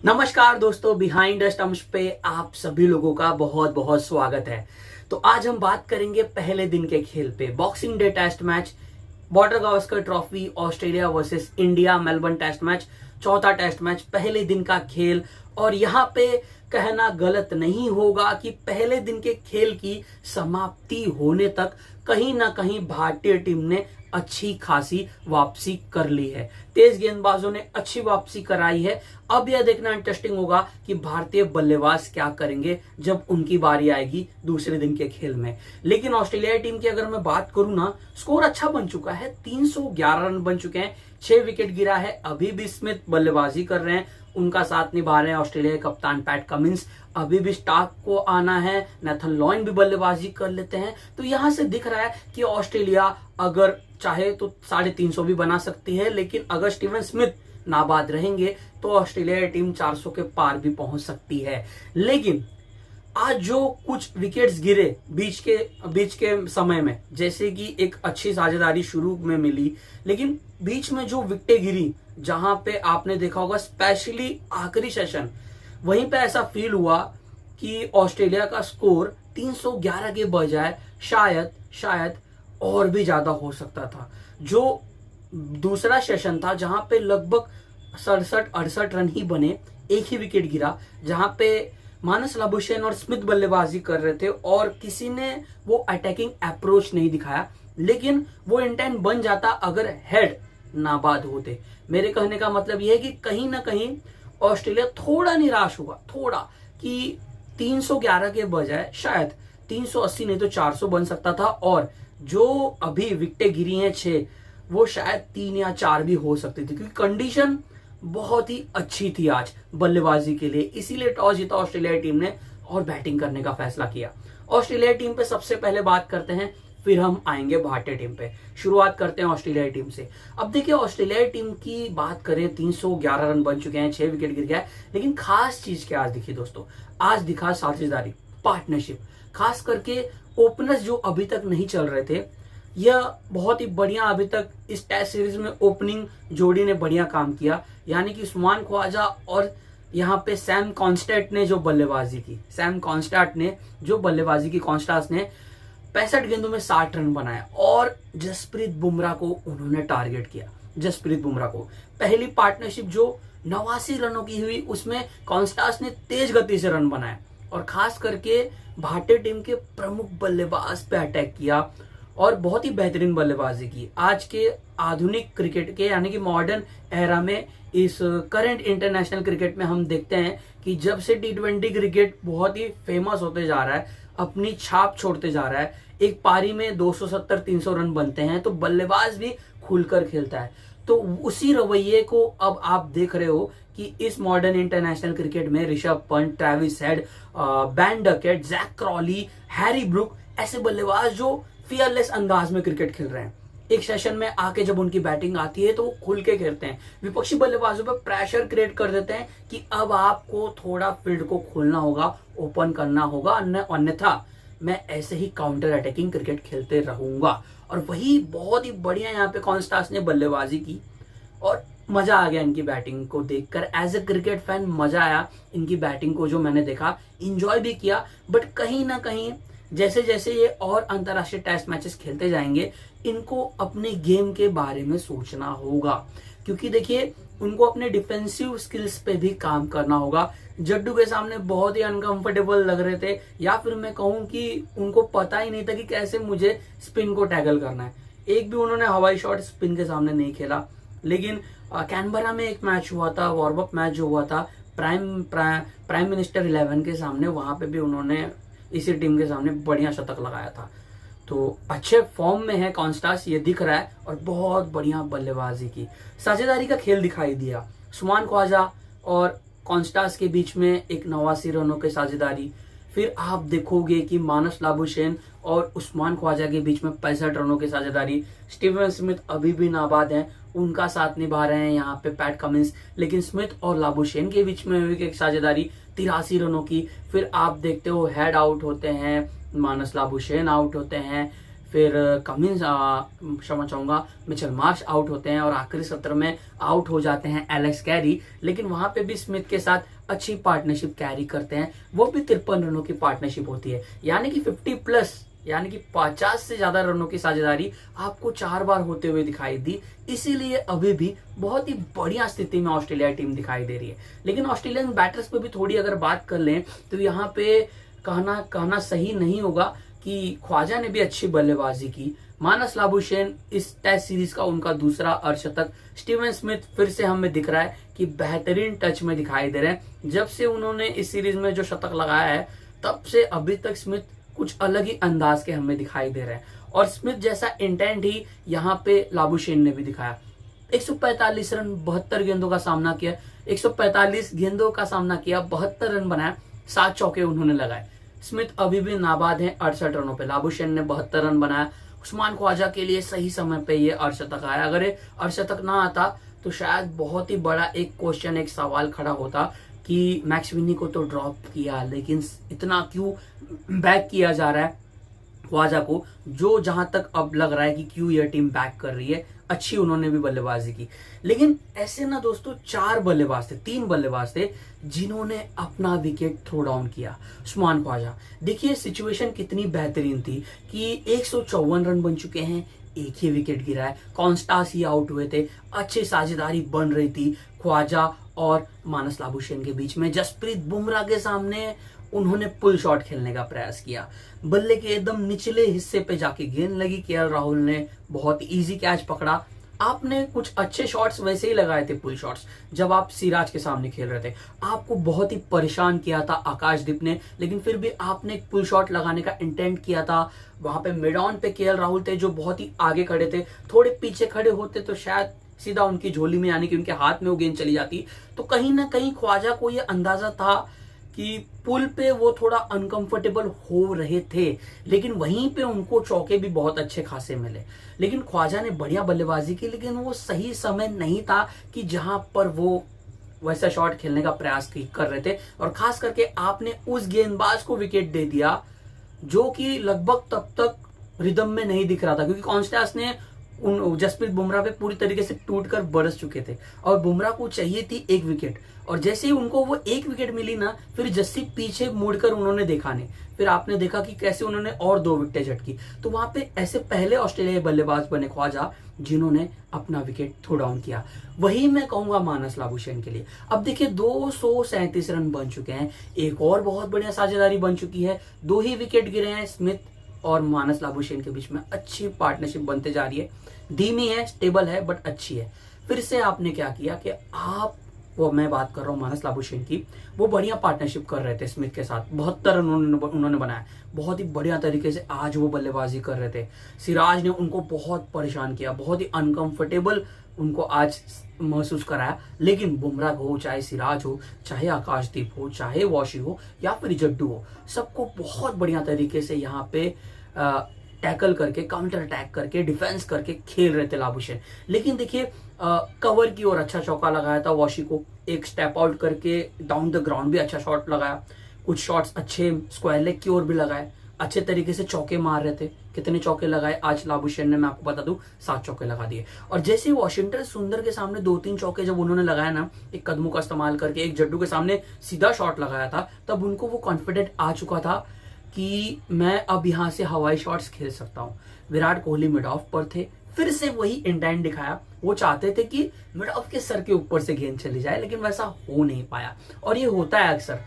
नमस्कार दोस्तों, behind the stumps पे आप सभी लोगों का बहुत बहुत स्वागत है। तो आज हम बात करेंगे पहले दिन के खेल पे। Boxing Day test match, Border Gavaskar Trophy, Australia versus India, Melbourne test match, चौथा टेस्ट मैच, पहले दिन का खेल। और यहाँ पे कहना गलत नहीं होगा कि पहले दिन के खेल की समाप्ति होने तक कहीं ना कहीं भारतीय टीम ने अच्छी खासी वापसी कर ली है। तेज गेंदबाजों ने अच्छी वापसी कराई है। अब यह देखना इंटरेस्टिंग होगा कि भारतीय बल्लेबाज क्या करेंगे जब उनकी बारी आएगी दूसरे दिन के खेल में। लेकिन ऑस्ट्रेलियाई टीम की अगर मैं बात करूं ना, स्कोर अच्छा बन चुका है। 311 रन बन चुके हैं, 6 विकेट गिरा है। अभी भी स्मिथ बल्लेबाजी कर रहे हैं, उनका साथ निभा रहे हैं ऑस्ट्रेलिया के कप्तान पैट कमिंस। अभी भी स्टार्क को आना है, नेथन लॉयन भी बल्लेबाजी कर लेते हैं। तो यहां से दिख रहा है कि ऑस्ट्रेलिया अगर चाहे तो 350 भी बना सकती है, लेकिन अगर स्टीवन स्मिथ नाबाद रहेंगे तो ऑस्ट्रेलिया टीम 400 के पार भी पहुंच सकती है। लेकिन आज जो कुछ विकेट्स गिरे बीच के समय में, जैसे कि एक अच्छी साझेदारी शुरू में मिली, लेकिन बीच में जो विकेटें गिरी, जहां पे आपने देखा होगा स्पेशली आखिरी सेशन, वहीं पे ऐसा फील हुआ कि ऑस्ट्रेलिया का स्कोर 311 के बजाय शायद और भी ज्यादा हो सकता था। जो दूसरा सेशन था जहां पे लगभग 67-68 रन ही बने, एक ही विकेट गिरा, जहां पे मानस लाबुशेन और स्मिथ बल्लेबाजी कर रहे थे और किसी ने वो अटैकिंग अप्रोच नहीं दिखाया। लेकिन वो इंटेंट बन जाता अगर हेड नाबाद होते। मेरे कहने का मतलब यह है कि कहीं ना कहीं ऑस्ट्रेलिया थोड़ा निराश हुआ, थोड़ा, कि 311 के बजाय शायद 380 नहीं तो 400 बन सकता था। और जो अभी विकेटें गिरी हैं 6, वो शायद 3 या 4 भी हो सकती थी, क्योंकि कंडीशन बहुत ही अच्छी थी आज बल्लेबाजी के लिए। इसीलिए टॉस जीता ऑस्ट्रेलिया टीम ने और बैटिंग करने का फैसला किया। ऑस्ट्रेलिया टीम पे सबसे पहले बात करते हैं, फिर हम आएंगे भारतीय टीम पे। शुरुआत करते हैं ऑस्ट्रेलिया टीम से। अब देखिए, ऑस्ट्रेलिया टीम की बात करें, 311 रन बन चुके हैं, 6 विकेट गिर गया है। लेकिन खास चीज क्या आज दिखी दोस्तों? आज दिखा साझेदारी, पार्टनरशिप। खास करके ओपनर्स जो अभी तक नहीं चल रहे थे, यह बहुत ही बढ़िया अभी तक इस टेस्ट सीरीज में ओपनिंग जोड़ी ने बढ़िया काम किया। यानी कि उस्मान ख्वाजा और यहाँ पे सैम कॉन्स्टेंट ने जो बल्लेबाजी की, कॉन्स्टास ने 65 गेंदों में 60 रन बनाया और जसप्रीत बुमराह को उन्होंने टारगेट किया। जसप्रीत बुमराह को पहली पार्टनरशिप जो 89 रनों की हुई, उसमें कॉन्स्टास ने तेज गति से रन बनाए और खास करके भारतीय टीम के प्रमुख बल्लेबाज पे अटैक किया और बहुत ही बेहतरीन बल्लेबाजी की। आज के आधुनिक क्रिकेट के, यानी कि मॉडर्न एरा में, इस करंट इंटरनेशनल क्रिकेट में हम देखते हैं कि जब से T20 क्रिकेट बहुत ही फेमस होते जा रहा है, अपनी छाप छोड़ते जा रहा है, एक पारी में 270-300 रन बनते हैं, तो बल्लेबाज भी खुलकर खेलता है। तो उसी रवैये को अब आप देख रहे हो कि इस मॉडर्न इंटरनेशनल क्रिकेट में Rishabh Pant, Travis Head, Ben Duckett, Jack Crawley, Harry Brook, ऐसे बल्लेबाज जो फियरलेस अंदाज में क्रिकेट खेल रहे हैं। एक सेशन में आके जब उनकी बैटिंग आती है तो वो खुल के खेलते हैं, विपक्षी बल्लेबाजों पर प्रेशर क्रिएट कर देते हैं कि अब आपको थोड़ा फील्ड को खोलना होगा, ओपन करना होगा, अन्यथा मैं ऐसे ही काउंटर अटैकिंग क्रिकेट खेलते रहूंगा। और वही बहुत ही बढ़िया यहाँ पे कॉन्स्टास ने बल्लेबाजी की और मजा आ गया इनकी बैटिंग को देखकर। एज ए क्रिकेट फैन मजा आया इनकी बैटिंग को, जो मैंने देखा, इंजॉय भी किया। बट कहीं ना कहीं जैसे जैसे ये और अंतरराष्ट्रीय टेस्ट मैचेस खेलते जाएंगे, इनको अपने गेम के बारे में सोचना होगा, क्योंकि देखिए उनको अपने डिफेंसिव स्किल्स पे भी काम करना होगा। जड्डू के सामने बहुत ही अनकंफर्टेबल लग रहे थे, या फिर मैं कहूं कि उनको पता ही नहीं था कि कैसे मुझे स्पिन को टैकल करना है। एक भी उन्होंने हवाई शॉट स्पिन के सामने नहीं खेला। लेकिन कैनबरा में एक मैच हुआ था, वार्म अप मैच जो हुआ था प्राइम मिनिस्टर 11 के सामने, वहां पे भी उन्होंने इसी टीम के सामने बढ़िया शतक लगाया था। तो अच्छे फॉर्म में है कॉन्स्टास, ये दिख रहा है, और बहुत बढ़िया बल्लेबाजी की, साझेदारी का खेल दिखाई दिया। उस्मान ख्वाजा और कॉन्स्टास के बीच में एक 89 रनों की साझेदारी। फिर आप देखोगे कि मानस लाबुशेन और उस्मान ख्वाजा के बीच में 65 रनों की साझेदारी। स्टीवन स्मिथ अभी भी नाबाद हैं, उनका साथ निभा रहे हैं यहाँ पे पैट कमिंस। लेकिन स्मिथ और लाबुशेन के बीच में हुई एक साझेदारी 83 रनों की। फिर आप देखते हो हेड आउट होते हैं, मानस लाबुशेन आउट होते हैं, फिर कमिंस क्षमा चाहूंगा मिचेल मार्श आउट होते हैं और आखिरी सत्र में आउट हो जाते हैं एलेक्स कैरी, लेकिन वहां पे भी स्मिथ के साथ अच्छी पार्टनरशिप कैरी करते हैं। वो भी 53 रनों की पार्टनरशिप होती है, यानी कि 50+ यानी कि 50 से ज्यादा रनों की साझेदारी आपको 4 बार होते हुए दिखाई दी। इसीलिए अभी भी बहुत ही बढ़िया स्थिति में ऑस्ट्रेलिया टीम दिखाई दे रही है। लेकिन ऑस्ट्रेलियन बैटर्स पे भी थोड़ी अगर बात कर लें तो यहाँ पे कहना सही नहीं होगा कि ख्वाजा ने भी अच्छी बल्लेबाजी की। मानस लाबुशेन इस टेस्ट सीरीज का उनका दूसरा अर्धशतक। स्टीवन स्मिथ फिर से हमें दिख रहा है कि बेहतरीन टच में दिखाई दे रहे हैं। जब से उन्होंने इस सीरीज में जो शतक लगाया है तब से अभी तक स्मिथ कुछ अलग ही अंदाज के हमें दिखाई दे रहे हैं, और स्मिथ जैसा इंटेंट ही यहाँ पे लाबुशेन ने भी दिखाया। 145 रन 72 गेंदों का सामना किया, 145 गेंदों का सामना किया, 72 रन बनाया, 7 चौके उन्होंने लगाए। स्मिथ अभी भी नाबाद हैं 68 रनों पे। लाबुशेन ने 72 रन बनाया। उस्मान ख्वाजा के लिए सही समय पे ये अर्धशतक आया। अगर ये अर्धशतक ना आता तो शायद बहुत ही बड़ा एक क्वेश्चन, एक सवाल खड़ा होता कि मैक्स विनी को तो ड्रॉप किया, लेकिन इतना क्यों बैक किया जा रहा है ख्वाजा को, जो जहां तक अब लग रहा है कि क्यों यह टीम बैक कर रही है। अच्छी उन्होंने भी बल्लेबाजी की, लेकिन ऐसे ना दोस्तों 4 बल्लेबाज थे, 3 बल्लेबाज थे जिन्होंने अपना विकेट थ्रो डाउन किया। उस्मान ख्वाजा, देखिए सिचुएशन कितनी बेहतरीन थी कि 154 रन बन चुके हैं, एक ही विकेट गिरा है, कॉन्स्टास ही आउट हुए थे, अच्छी साझेदारी बन रही थी ख्वाजा और मानस लाबुशेन के बीच में। जसप्रीत बुमराह के सामने उन्होंने पुल शॉट खेलने का प्रयास किया, बल्ले के एकदम निचले हिस्से पे जाके गेंद लगी, केएल राहुल ने बहुत इजी कैच पकड़ा। आपने कुछ अच्छे शॉट्स वैसे ही लगाए थे, पुल शॉट्स, जब आप सिराज के सामने खेल रहे थे। आपको बहुत ही परेशान किया था आकाशदीप ने, लेकिन फिर भी आपने एक पुल शॉट लगाने का इंटेंट किया था। वहां पे मिड ऑन पे केएल राहुल थे जो बहुत ही आगे खड़े थे, थोड़े पीछे खड़े होते तो शायद सीधा उनकी झोली में, यानी कि उनके हाथ में वो गेंद चली जाती। तो कहीं ना कहीं ख्वाजा को ये अंदाजा था कि पुल पे वो थोड़ा अनकंफर्टेबल हो रहे थे, लेकिन वहीं पे उनको चौके भी बहुत अच्छे खासे मिले। लेकिन ख्वाजा ने बढ़िया बल्लेबाजी की, लेकिन वो सही समय नहीं था कि जहां पर वो वैसा शॉट खेलने का प्रयास कर रहे थे। और खास करके आपने उस गेंदबाज को विकेट दे दिया जो कि लगभग तब तक रिदम में नहीं दिख रहा था, क्योंकि कॉन्स्टास ने उन जसप्रीत बुमराह पे पूरी तरीके से टूटकर बरस चुके थे और बुमराह को चाहिए थी 1 विकेट। और जैसे ही उनको वो 1 विकेट मिली ना, फिर जस्सी पीछे मुड़कर उन्होंने देखा नहीं, फिर आपने देखा कि कैसे उन्होंने और 2 विकेटें झटकी। तो वहां पे ऐसे पहले ऑस्ट्रेलियाई बल्लेबाज बने ख्वाजा जिन्होंने अपना विकेट थ्रो डाउन किया। वही मैं कहूंगा मानस लाबुशेन के लिए। अब देखिए 237 रन बन चुके हैं, एक और बहुत बढ़िया साझेदारी बन चुकी है, 2 ही विकेट गिरे हैं। स्मिथ और मानस लाबुशेन के बीच में अच्छी पार्टनरशिप बनते जा रही है, धीमी है, स्टेबल है, बट अच्छी है। फिर से आपने क्या किया कि मैं बात कर रहा हूँ मानस लाबुशेन की, वो बढ़िया पार्टनरशिप कर रहे थे स्मिथ के साथ, 72 रन उन्होंने बनाया, बहुत ही बढ़िया तरीके से आज वो बल्लेबाजी कर रहे थे। सिराज ने उनको बहुत परेशान किया, बहुत ही अनकंफर्टेबल उनको आज महसूस कराया। लेकिन बुमराह हो, चाहे सिराज हो, चाहे आकाशदीप हो, चाहे वॉशी हो या फिर जड्डू हो, सबको बहुत बढ़िया तरीके से यहाँ पे टैकल करके, काउंटर अटैक करके, डिफेंस करके खेल रहे थे लाबुशेन। लेकिन देखिए कवर की ओर अच्छा चौका लगाया था वॉशी को, एक स्टेप आउट करके डाउन द ग्राउंड भी अच्छा शॉट लगाया, कुछ शॉट्स अच्छे स्क्वायर लेग की ओर भी लगाए, अच्छे तरीके से चौके मार रहे थे। कितने चौके लगाए आज लाबुशेन ने, मैं आपको बता दूं 7 चौके लगा दिए। और जैसे ही वॉशिंगटन सुंदर के सामने 2-3 चौके जब उन्होंने लगाया ना, एक कदमों का इस्तेमाल करके, एक जड्डू के सामने सीधा शॉट लगाया था, तब उनको वो कॉन्फिडेंट आ चुका था कि मैं अब यहां से हवाई शॉट्स खेल सकता हूं। विराट कोहली मिड ऑफ पर थे, फिर से वही इंटेंट दिखाया। वो चाहते थे कि मिड ऑफ के सर के ऊपर से गेंद चली जाए, लेकिन वैसा हो नहीं पाया। और ये होता है अक्सर।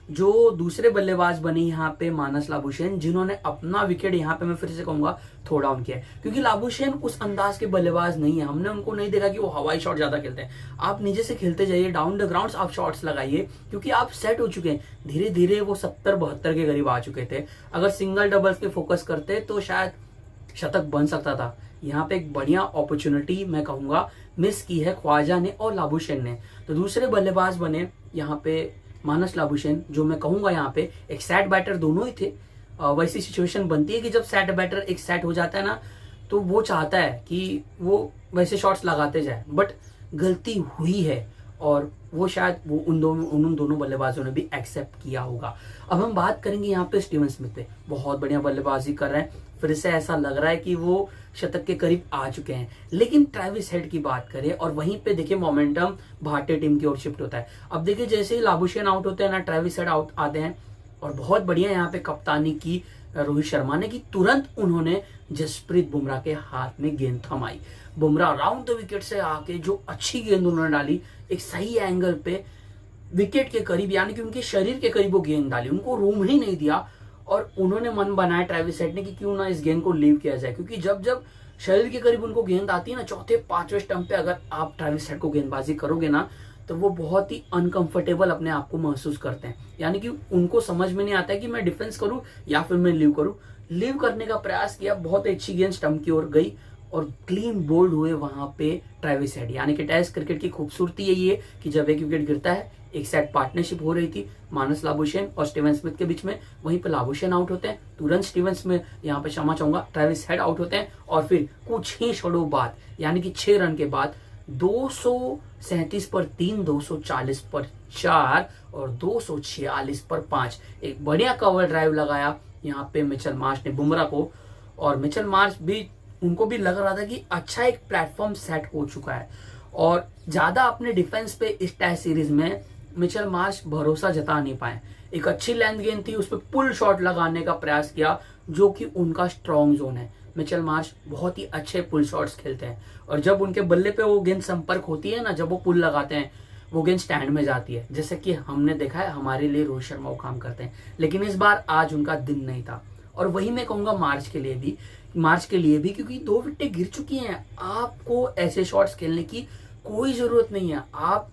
जो दूसरे बल्लेबाज बने यहाँ पे मानस लाबुशेन, जिन्होंने अपना विकेट यहाँ पे मैं फिर से कहूंगा थ्रो डाउन किया है, क्योंकि लाबुशेन उस अंदाज के बल्लेबाज नहीं है। हमने उनको नहीं देखा कि वो हवाई शॉट ज्यादा खेलते हैं। आप नीचे से खेलते जाइए, डाउन द ग्राउंड आप शॉट्स लगाइए, क्योंकि आप सेट हो चुके हैं। धीरे धीरे वो 70-72 के करीब आ चुके थे। अगर सिंगल डबल्स पे फोकस करते तो शायद शतक बन सकता था। यहाँ पे एक बढ़िया अपॉर्चुनिटी मैं कहूंगा मिस की है ख्वाजा ने और लाबुशेन ने। तो दूसरे बल्लेबाज बने यहाँ पे मानस लाबुशेन, जो मैं कहूंगा यहाँ पे एक सेट बैटर दोनों ही थे। वैसी सिचुएशन बनती है कि जब सेट बैटर एक सेट हो जाता है ना, तो वो चाहता है कि वो वैसे शॉट्स लगाते जाए, बट गलती हुई है और वो शायद वो उन दोनों बल्लेबाजों ने भी एक्सेप्ट किया होगा। अब हम बात करेंगे यहाँ पे स्टीवन स्मिथ पे, बहुत बढ़िया बल्लेबाजी कर रहे हैं, फिर से ऐसा लग रहा है कि वो शतक के करीब आ चुके हैं। लेकिन ट्रेविस हेड की बात करें और वहीं पे देखिए मोमेंटम भारतीय टीम की ओर शिफ्ट होता है। अब देखिए जैसे ही लाबुशेन आउट होते हैं ना, ट्रेविस हेड आउट आते हैं और बहुत बढ़िया यहाँ पे कप्तानी की रोहित शर्मा ने कि तुरंत उन्होंने जसप्रीत बुमराह के हाथ में गेंद थमाई। बुमराह राउंड द विकेट से आके जो अच्छी गेंद उन्होंने डाली, एक सही एंगल पे विकेट के करीब, यानी कि उनके शरीर के करीब वो गेंद डाली, उनको रूम ही नहीं दिया। और उन्होंने मन बनाया ट्रेविस हेड ने कि क्यों ना इस गेंद को लीव किया जाए, क्योंकि जब जब शरीर के करीब उनको गेंद आती है ना, चौथे पांचवें स्टंप पे अगर आप ट्रेविस हेड को गेंदबाजी करोगे ना, तो वो बहुत ही अनकंफर्टेबल अपने आप को महसूस करते हैं। यानी कि उनको समझ में नहीं आता है कि मैं डिफेंस करूं या फिर मैं लीव करूं। लीव करने का प्रयास किया, बहुत अच्छी गेंद स्टंप की ओर गई और क्लीन बोल्ड हुए वहां पे ट्रेविस हेड। यानी कि टेस्ट क्रिकेट की खूबसूरती यही है कि जब एक विकेट गिरता है, एक सेट पार्टनरशिप हो रही थी मानस लाबुशेन और स्टीवन स्मिथ के बीच में, वहीं पे लाबुशेन आउट होते हैं, तुरंत स्टीवन स्मिथ, यहाँ पे क्षमा चाहूंगा, ट्रेविस हेड आउट होते हैं और फिर कुछ ही क्षणों बाद यानी कि 6 रन के बाद 237 पर 3, 240 पर 4 और 246 पर 5 एक बढ़िया कवर ड्राइव लगाया यहाँ पे मिचेल मार्श ने बुमराह को। और मिचेल मार्श भी, उनको भी लग रहा था कि अच्छा एक प्लेटफॉर्म सेट हो चुका है और ज्यादा अपने डिफेंस पे इस टेस्ट सीरीज में मिचेल मार्श भरोसा जता नहीं पाए। एक अच्छी लेंथ गेंद थी, उस पर पुल शॉट लगाने का प्रयास किया जो कि उनका स्ट्रॉन्ग जोन है। मिचेल मार्श बहुत ही अच्छे पुल शॉट्स खेलते हैं और जब उनके बल्ले पे वो गेंद संपर्क होती है ना, जब वो पुल लगाते हैं, वो गेंद स्टैंड में जाती है, जैसे कि हमने देखा है हमारे लिए रोहित शर्मा वो काम करते हैं। लेकिन इस बार आज उनका दिन नहीं था और वही मैं कहूंगा मार्च के लिए भी क्योंकि 2 विकेटें गिर चुकी हैं। आपको ऐसे शॉट्स खेलने की कोई जरूरत नहीं है। आप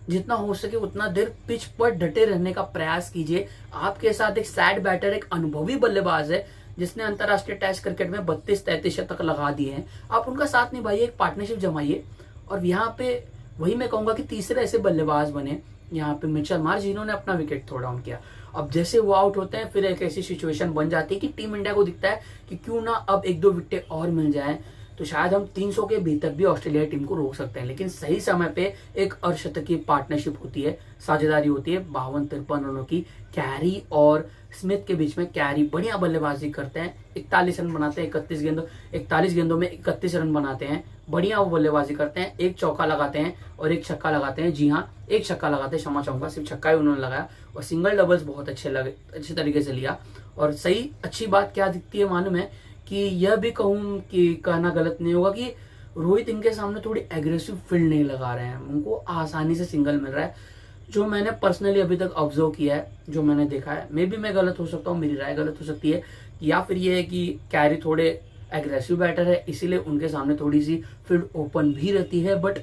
जितना हो सके उतना देर पिच पर डटे रहने का प्रयास कीजिए। आपके साथ एक सैड बैटर, एक अनुभवी बल्लेबाज है जिसने अंतरराष्ट्रीय टेस्ट क्रिकेट में 32-33 शतक लगा दिए हैं। आप उनका साथ निभाइए, एक पार्टनरशिप जमाइए। और यहाँ पे वही मैं कहूंगा कि तीसरे ऐसे बल्लेबाज बने यहाँ पे मिचेल मार्श, जिन्होंने अपना विकेट थ्रो डाउन किया। अब जैसे वो आउट होते हैं, फिर एक ऐसी सिचुएशन बन जाती है कि टीम इंडिया को दिखता है कि क्यों ना अब 1-2 विकेट और मिल जाए तो शायद हम 300 के भीतर भी ऑस्ट्रेलिया टीम को रोक सकते हैं। लेकिन सही समय पे एक अर्धशतकीय पार्टनरशिप होती है, साझेदारी होती है 52-53 रनों की। कैरी और स्मिथ के बीच में कैरी बढ़िया बल्लेबाजी करते हैं, 41 रन बनाते हैं, 41 गेंदों में 31 रन बनाते हैं, बढ़िया वो बल्लेबाजी करते हैं। एक चौका लगाते हैं और एक छक्का लगाते हैं। जी हाँ, एक छक्का लगाते हैं, क्षमा चाहूंगा, सिर्फ छक्का ही उन्होंने लगाया और सिंगल डबल्स बहुत अच्छे तरीके से लिया। और सही अच्छी बात क्या दिखती है मालूम है कि यह भी कहूँ कि कहना गलत नहीं होगा कि रोहित इनके सामने थोड़ी एग्रेसिव फील्ड नहीं लगा रहे हैं, उनको आसानी से सिंगल मिल रहा है। जो मैंने पर्सनली अभी तक ऑब्जर्व किया है, जो मैंने देखा है, मे भी मैं गलत हो सकता हूँ, मेरी राय गलत हो सकती है, या फिर ये है कि कैरी थोड़े एग्रेसिव बैटर है इसीलिए उनके सामने थोड़ी सी फील्ड ओपन भी रहती है। बट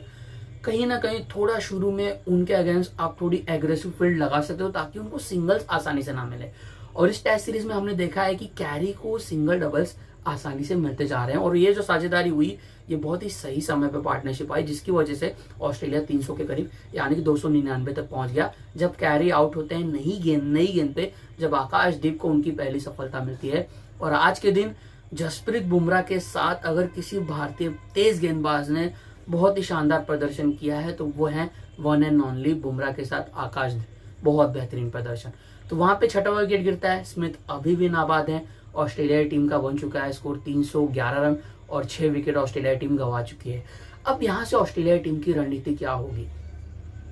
कहीं ना कहीं थोड़ा शुरू में उनके अगेंस्ट आप थोड़ी एग्रेसिव फील्ड लगा सकते हो ताकि उनको सिंगल्स आसानी से ना मिले। और इस टेस्ट सीरीज में हमने देखा है कि कैरी को सिंगल डबल्स आसानी से मिलते जा रहे हैं और ये जो साझेदारी हुई ये बहुत ही सही समय पे पार्टनरशिप आई, जिसकी वजह से ऑस्ट्रेलिया 300 के करीब यानी कि 299 तक पहुंच गया। जब कैरी आउट होते हैं नई गेंद पे, जब आकाशदीप को उनकी पहली सफलता मिलती है। और आज के दिन जसप्रीत बुमराह के साथ अगर किसी भारतीय तेज गेंदबाज ने बहुत ही शानदार प्रदर्शन किया है तो वो है वन एंड ओनली बुमराह के साथ आकाशदीप, बहुत बेहतरीन प्रदर्शन। तो वहां पे 6वां विकेट गिरता है, स्मिथ अभी भी नाबाद है। ऑस्ट्रेलियाई टीम का बन चुका है स्कोर 311 रन और 6 विकेट ऑस्ट्रेलियाई टीम गंवा चुकी है। अब यहां से ऑस्ट्रेलियाई टीम की रणनीति क्या होगी?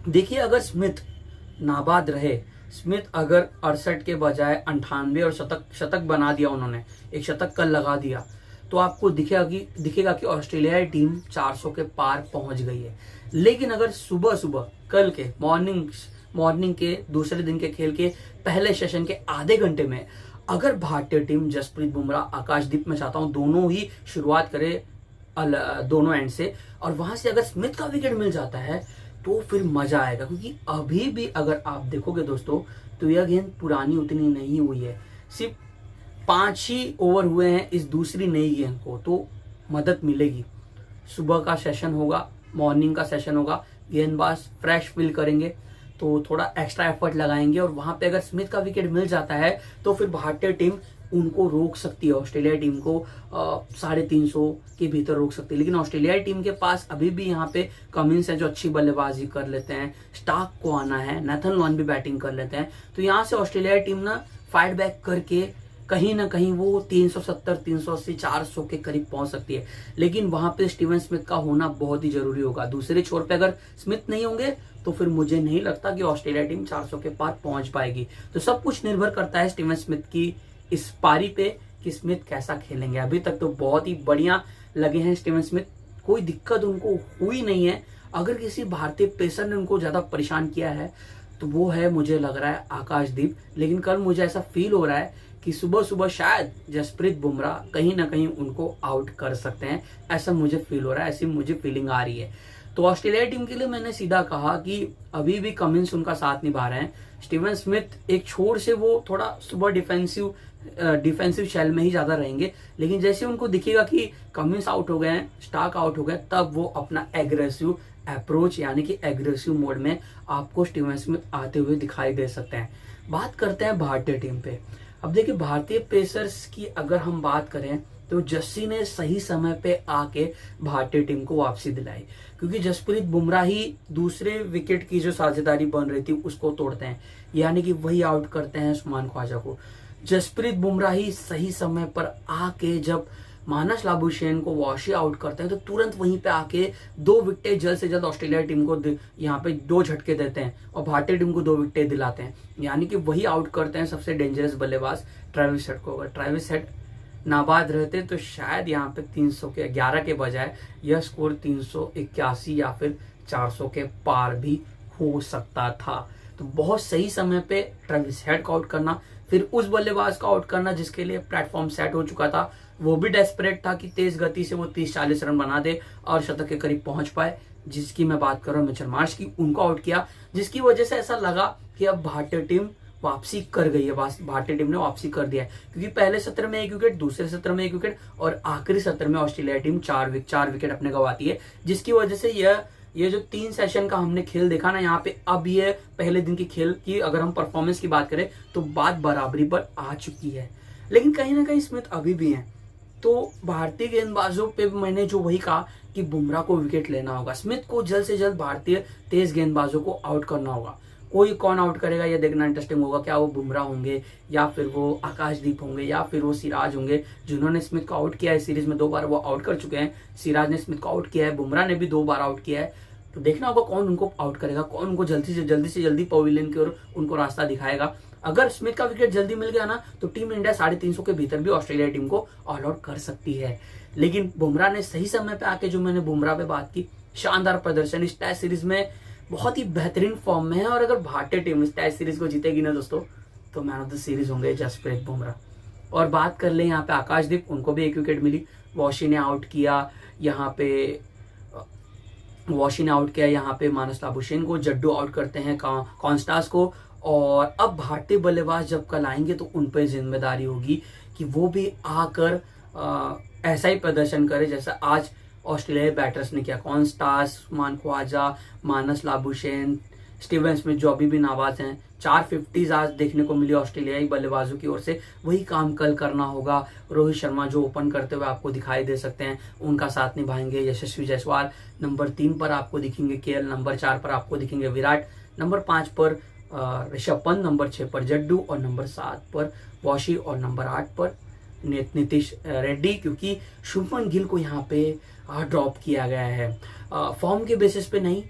देखिए, अगर स्मिथ नाबाद रहे, स्मिथ अगर 68 के बजाय 98 और शतक बना दिया, उन्होंने एक शतक कल लगा दिया, तो आपको दिखेगा कि ऑस्ट्रेलियाई टीम 400 के पार पहुंच गई है। लेकिन अगर सुबह कल के मॉर्निंग के दूसरे दिन के खेल के पहले सेशन के आधे घंटे में अगर भारतीय टीम जसप्रीत बुमराह, आकाशदीप, मैं चाहता हूं दोनों ही शुरुआत करे दोनों एंड से, और वहां से अगर स्मिथ का विकेट मिल जाता है तो फिर मजा आएगा। क्योंकि अभी भी अगर आप देखोगे दोस्तों तो यह गेंद पुरानी उतनी नहीं हुई है, सिर्फ 5 ही ओवर हुए हैं इस दूसरी नई गेंद को, तो मदद मिलेगी। सुबह का सेशन होगा, मॉर्निंग का सेशन होगा, गेंदबाज फ्रेश फील करेंगे तो थोड़ा एक्स्ट्रा एफर्ट लगाएंगे और वहां पे अगर स्मिथ का विकेट मिल जाता है तो फिर भारतीय टीम उनको रोक सकती है, ऑस्ट्रेलिया टीम को 350 के भीतर रोक सकती है। लेकिन ऑस्ट्रेलिया टीम के पास अभी भी यहाँ पे कमिंस है जो अच्छी बल्लेबाजी कर लेते हैं, स्टार्क को आना है, नेथन लॉन भी बैटिंग कर लेते हैं। तो यहाँ से ऑस्ट्रेलिया टीम ना फाइट बैक करके कहीं ना कहीं वो 370, 380, 400 के करीब पहुंच सकती है। लेकिन वहां पे स्टीवन स्मिथ का होना बहुत ही जरूरी होगा। दूसरे छोर पे अगर स्मिथ नहीं होंगे तो फिर मुझे नहीं लगता कि ऑस्ट्रेलिया टीम 400 के पार पहुंच पाएगी। तो सब कुछ निर्भर करता है स्टीवन स्मिथ की इस पारी पे कि स्मिथ कैसा खेलेंगे। अभी तक तो बहुत ही बढ़िया लगे हैं स्टीवन स्मिथ, कोई दिक्कत उनको हुई नहीं है। अगर किसी भारतीय पेसर ने उनको ज्यादा परेशान किया है तो वो है, मुझे लग रहा है, आकाशदीप। लेकिन कल मुझे ऐसा फील हो रहा है कि सुबह सुबह शायद जसप्रीत बुमराह कहीं ना कहीं उनको आउट कर सकते हैं, ऐसा मुझे फील हो रहा है, ऐसी मुझे फीलिंग आ रही है। तो ऑस्ट्रेलिया टीम के लिए मैंने सीधा कहा कि अभी भी कमिंस उनका साथ निभा रहे हैं। स्टीवन स्मिथ एक छोर से वो थोड़ा सुबह डिफेंसिव शेल में ही ज्यादा रहेंगे, लेकिन जैसे उनको दिखेगा कि कमिंस आउट हो गए हैं, स्टार्क आउट हो गए, तब वो अपना एग्रेसिव अप्रोच यानी कि एग्रेसिव मोड में आपको स्टीवन स्मिथ आते हुए दिखाई दे सकते हैं। बात करते हैं भारतीय टीम पे। अब देखिए भारतीय पेसर्स की अगर हम बात करें तो जस्सी ने सही समय पे आके भारतीय टीम को वापसी दिलाई, क्योंकि जसप्रीत बुमराह ही दूसरे विकेट की जो साझेदारी बन रही थी उसको तोड़ते हैं, यानी कि वही आउट करते हैं उस्मान ख्वाजा को। जसप्रीत बुमराह ही सही समय पर आके जब मानस लाबुशेन को वॉशी आउट करते हैं तो तुरंत वहीं पे आके 2 विकेट जल्द से जल्द ऑस्ट्रेलिया टीम को यहाँ पे 2 झटके देते हैं और भारतीय टीम को 2 विकेट दिलाते हैं, यानी कि वही आउट करते हैं सबसे डेंजरस बल्लेबाज ट्रेविस हेड को। अगर ट्रेविस हेड नाबाद रहते तो शायद यहाँ पे 311 के बजाय यह स्कोर 381 या फिर 400 के पार भी हो सकता था। तो बहुत सही समय पे ट्रेविस हेड को आउट करना, फिर उस बल्लेबाज को आउट करना जिसके लिए प्लेटफॉर्म सेट हो चुका था, वो भी डेस्परेट था कि तेज गति से वो 30-40 रन बना दे और शतक के करीब पहुंच पाए, जिसकी मैं बात कर रहा हूँ मिचेल मार्श की। उनको आउट किया, जिसकी वजह से ऐसा लगा कि अब भारतीय टीम वापसी कर गई है, भारतीय टीम ने वापसी कर दिया है, क्योंकि पहले सत्र में 1 विकेट, दूसरे सत्र में 1 विकेट और आखिरी सत्र में ऑस्ट्रेलिया टीम 4 विकेट अपने गंवाती है, जिसकी वजह से ये जो 3 सेशन का हमने खेल देखा ना यहाँ पे, अब ये पहले दिन की खेल की अगर हम परफॉर्मेंस की बात करें तो बात बराबरी पर आ चुकी है। लेकिन कहीं ना कहीं स्मिथ अभी भी हैं, तो भारतीय गेंदबाजों पे मैंने जो वही कहा कि बुमराह को विकेट लेना होगा, स्मिथ को जल्द से जल्द भारतीय तेज गेंदबाजों को आउट करना होगा। कोई कौन आउट करेगा ये देखना इंटरेस्टिंग होगा, क्या वो बुमराह होंगे या फिर वो आकाशदीप होंगे या फिर वो सिराज होंगे, जिन्होंने स्मिथ को आउट किया है सीरीज में 2 बार वो आउट कर चुके हैं। सिराज ने स्मिथ को आउट किया है, बुमराह ने भी 2 बार आउट किया है, तो देखना होगा कौन उनको आउट करेगा, कौन उनको जल्दी से जल्दी पवेलियन की ओर उनको रास्ता दिखाएगा। अगर स्मिथ का विकेट जल्दी मिल गया ना तो टीम इंडिया 350 के भीतर भी ऑस्ट्रेलिया टीम को ऑल आउट कर सकती है। लेकिन बुमराह ने सही समय पे आके, जो मैंने बुमराह पे बात की, शानदार प्रदर्शन, इस टेस्ट सीरीज में बहुत ही बेहतरीन फॉर्म में है। और अगर भारतीय टीम इस टेस्ट सीरीज को जीतेगी ना दोस्तों, तो मैन ऑफ द सीरीज होंगे जसप्रीत बुमराह। और बात कर ले यहाँ पे आकाशदीप, उनको भी 1 विकेट मिली, वॉशी ने आउट किया यहाँ पे मानस लाबुशेन को, जड्डू आउट करते हैं कॉन्स्टास को। और अब भारतीय बल्लेबाज जब कल आएंगे तो उन पर जिम्मेदारी होगी कि वो भी आकर ऐसा ही प्रदर्शन करे जैसा आज ऑस्ट्रेलियाई बैटर्स ने किया। Konstas, Usman Khawaja, Marnus Labuschagne, Steven Smith जो अभी भी नाबाद हैं, 450 आज देखने को मिली ऑस्ट्रेलियाई बल्लेबाजों की ओर से। वही काम कल करना होगा। रोहित शर्मा जो ओपन करते हुए आपको दिखाई दे सकते हैं, उनका साथ निभाएंगे। यशस्वी जायसवाल नंबर 3 पर आपको दिखेंगे, केएल नंबर 4 पर आपको दिखेंगे, विराट नंबर 5 पर, ऋषभ पंत नंबर 6 पर जड्डू और नंबर 7 पर वॉशी और नंबर 8 पर नीतीश रेड्डी, क्योंकि शुभमन गिल को यहाँ पे ड्रॉप किया गया है। फॉर्म के बेसिस पे नहीं,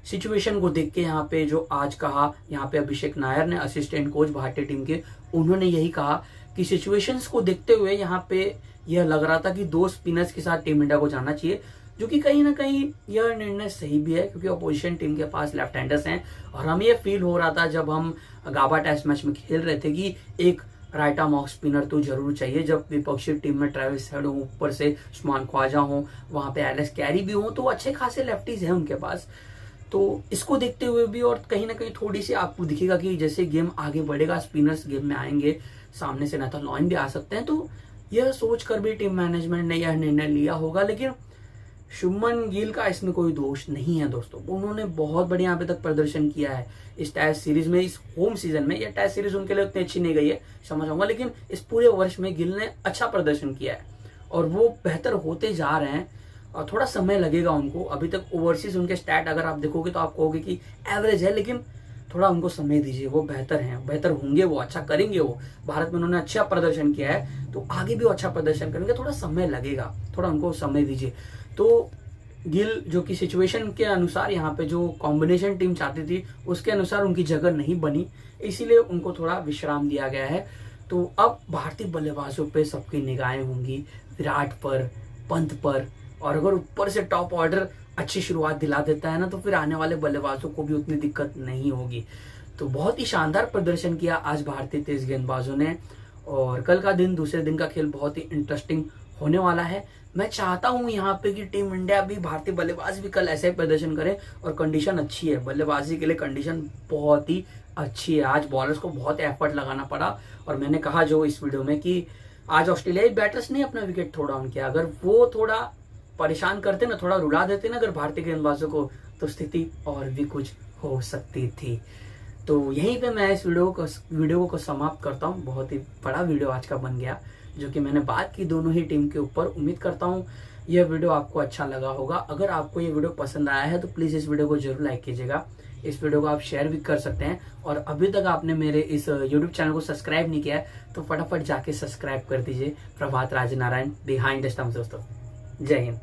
सिचुएशन को देख के यहाँ पे जो आज कहा, यहाँ पे अभिषेक नायर ने, असिस्टेंट कोच भारतीय टीम के, उन्होंने यही कहा कि सिचुएशंस को देखते हुए यहाँ पे यह लग रहा था कि 2 स्पिनर्स के साथ टीम इंडिया को जाना चाहिए, जो कि कहीं ना कहीं यह निर्णय सही भी है, क्योंकि अपोजिशन टीम के पास लेफ्ट हैंडर्स हैं। और हमें यह फील हो रहा था जब हम गाबा टेस्ट मैच में खेल रहे थे कि एक राइट आर्म ऑफ स्पिनर तो जरूर चाहिए। जब विपक्षी टीम में ट्रेविस हेड हो, ऊपर से उस्मान ख्वाजा हो, वहां पे एलेक्स कैरी भी हो, तो अच्छे खासे लेफ्टीज हैं उनके पास। तो इसको देखते हुए भी और कहीं ना कहीं थोड़ी सी आपको दिखेगा कि जैसे गेम आगे बढ़ेगा, स्पिनर्स गेम में आएंगे, सामने से नेथन लॉन भी आ सकते हैं, तो यह सोच कर भी टीम मैनेजमेंट ने यह निर्णय लिया होगा। लेकिन शुभमन गिल का इसमें कोई दोष नहीं है दोस्तों, उन्होंने बहुत बढ़िया यहाँ पे तक प्रदर्शन किया है इस टेस्ट सीरीज में, इस होम सीजन में। ये टेस्ट सीरीज उनके लिए उतनी अच्छी नहीं गई है समझ आऊंगा, लेकिन इस पूरे वर्ष में गिल ने अच्छा प्रदर्शन किया है और वो बेहतर होते जा रहे हैं। और थोड़ा समय लगेगा उनको, अभी तक ओवरसीज उनके स्टैट अगर आप देखोगे तो आप कहोगे कि एवरेज है, लेकिन थोड़ा उनको समय दीजिए, वो बेहतर हैं, बेहतर होंगे, वो अच्छा करेंगे। वो भारत में उन्होंने अच्छा प्रदर्शन किया है तो आगे भी वो अच्छा प्रदर्शन करेंगे, थोड़ा समय लगेगा, थोड़ा उनको समय दीजिए। तो गिल जो कि सिचुएशन के अनुसार यहाँ पे जो कॉम्बिनेशन टीम चाहती थी उसके अनुसार उनकी जगह नहीं बनी, इसीलिए उनको थोड़ा विश्राम दिया गया है। तो अब भारतीय बल्लेबाजों पे सबकी निगाहें होंगी, विराट पर, पंत पर, और अगर ऊपर से टॉप ऑर्डर अच्छी शुरुआत दिला देता है ना तो फिर आने वाले बल्लेबाजों को भी उतनी दिक्कत नहीं होगी। तो बहुत ही शानदार प्रदर्शन किया आज भारतीय तेज गेंदबाजों ने, और कल का दिन, दूसरे दिन का खेल बहुत ही इंटरेस्टिंग होने वाला है। मैं चाहता हूं यहाँ पे कि टीम इंडिया भी, भारतीय बल्लेबाज भी कल ऐसे ही प्रदर्शन करें, और कंडीशन अच्छी है बल्लेबाजी के लिए, कंडीशन बहुत ही अच्छी है। आज बॉलर्स को बहुत एफर्ट लगाना पड़ा, और मैंने कहा जो इस वीडियो में कि आज ऑस्ट्रेलियाई बैटर्स ने अपना विकेट थोड़ा डाउन किया, अगर वो थोड़ा परेशान करते ना, थोड़ा रुला देते ना अगर भारतीय गेंदबाजों को, तो स्थिति और भी कुछ हो सकती थी। तो यहीं पे मैं इस वीडियो को समाप्त करता हूँ। बहुत ही बड़ा वीडियो आज का बन गया, जो कि मैंने बात की दोनों ही टीम के ऊपर। उम्मीद करता हूँ यह वीडियो आपको अच्छा लगा होगा। अगर आपको ये वीडियो पसंद आया है तो प्लीज़ इस वीडियो को जरूर लाइक कीजिएगा, इस वीडियो को आप शेयर भी कर सकते हैं, और अभी तक आपने मेरे इस यूट्यूब चैनल को सब्सक्राइब नहीं किया है तो फटाफट जाके सब्सक्राइब कर दीजिए। प्रभात राजनारायण, बिहाइंड द स्टंप्स दोस्तों। जय हिंद।